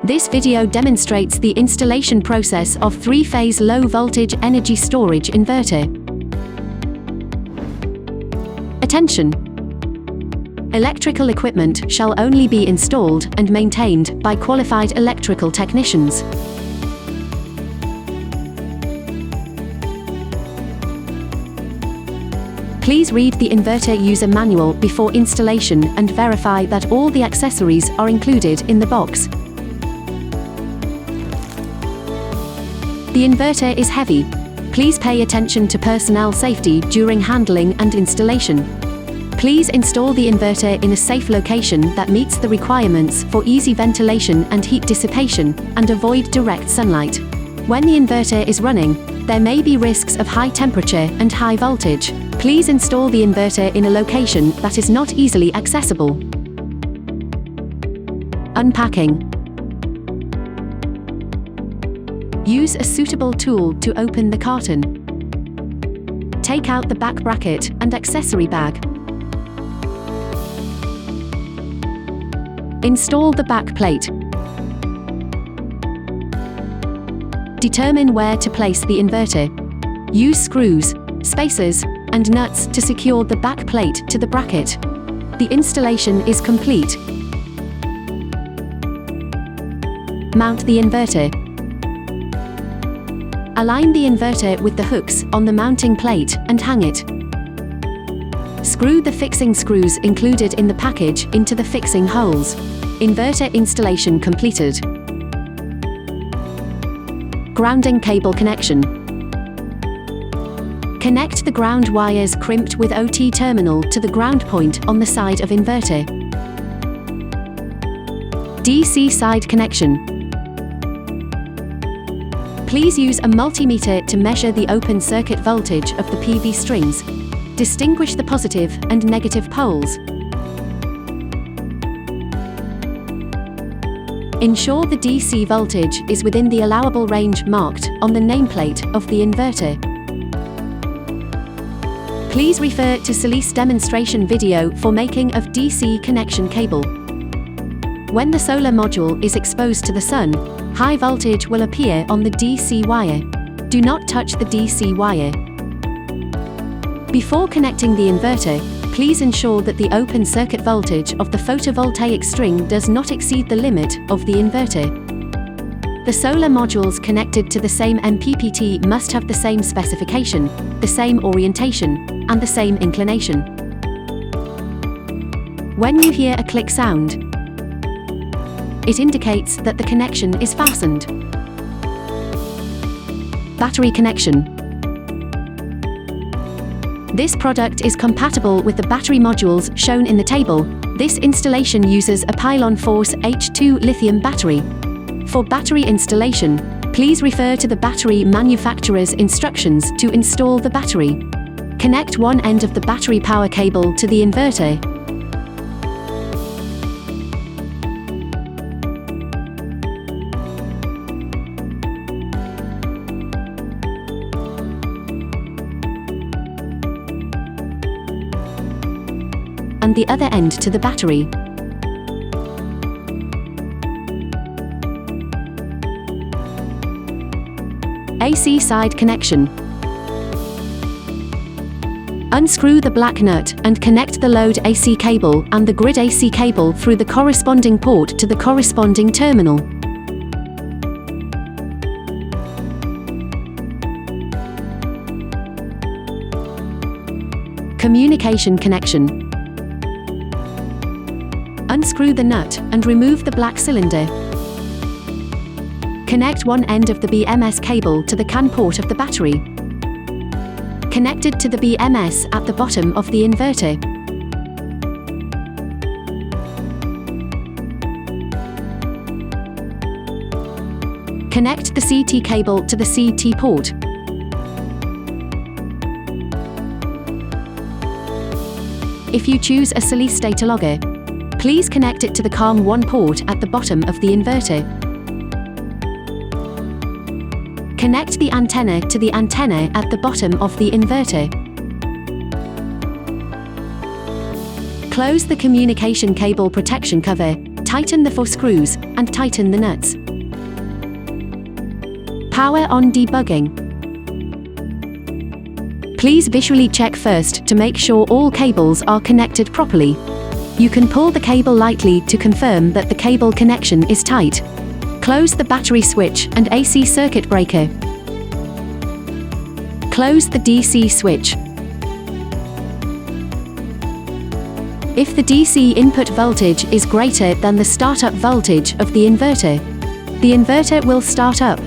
This video demonstrates the installation process of 3-phase low-voltage energy storage inverter. Attention! Electrical equipment shall only be installed and maintained by qualified electrical technicians. Please read the inverter user manual before installation and verify that all the accessories are included in the box. The inverter is heavy. Please pay attention to personnel safety during handling and installation. Please install the inverter in a safe location that meets the requirements for easy ventilation and heat dissipation, and avoid direct sunlight. When the inverter is running, there may be risks of high temperature and high voltage. Please install the inverter in a location that is not easily accessible. Unpacking. Use a suitable tool to open the carton. Take out the back bracket and accessory bag. Install the back plate. Determine where to place the inverter. Use screws, spacers, and nuts to secure the back plate to the bracket. The installation is complete. Mount the inverter. Align the inverter with the hooks on the mounting plate and hang it. Screw the fixing screws included in the package into the fixing holes. Inverter installation completed. Grounding cable connection. Connect the ground wires crimped with OT terminal to the ground point on the side of inverter. DC side connection. Please use a multimeter to measure the open circuit voltage of the PV strings. Distinguish the positive and negative poles. Ensure the DC voltage is within the allowable range marked on the nameplate of the inverter. Please refer to Solis demonstration video for making of DC connection cable. When the solar module is exposed to the sun, high voltage will appear on the DC wire. Do not touch the DC wire. Before connecting the inverter, please ensure that the open circuit voltage of the photovoltaic string does not exceed the limit of the inverter. The solar modules connected to the same MPPT must have the same specification, the same orientation, and the same inclination. When you hear a click sound, it indicates that the connection is fastened. Battery connection. This product is compatible with the battery modules shown in the table. This installation uses a pylon force H2 lithium battery. For battery installation, please refer to the battery manufacturer's instructions to install the battery. Connect one end of the battery power cable to the inverter. And the other end to the battery. AC side connection. Unscrew the black nut and connect the load AC cable and the grid AC cable through the corresponding port to the corresponding terminal. Communication connection. Unscrew the nut and remove the black cylinder. Connect one end of the BMS cable to the CAN port of the battery. Connected to the BMS at the bottom of the inverter. Connect the CT cable to the CT port. If you choose a Solis data logger, please connect it to the CAN1 port at the bottom of the inverter. Connect the antenna to the antenna at the bottom of the inverter. Close the communication cable protection cover, Tighten the 4 screws, and tighten the nuts. Power on debugging. Please visually check first to make sure all cables are connected properly. You can pull the cable lightly to confirm that the cable connection is tight. Close the battery switch and AC circuit breaker. Close the DC switch. If the DC input voltage is greater than the startup voltage of the inverter will start up.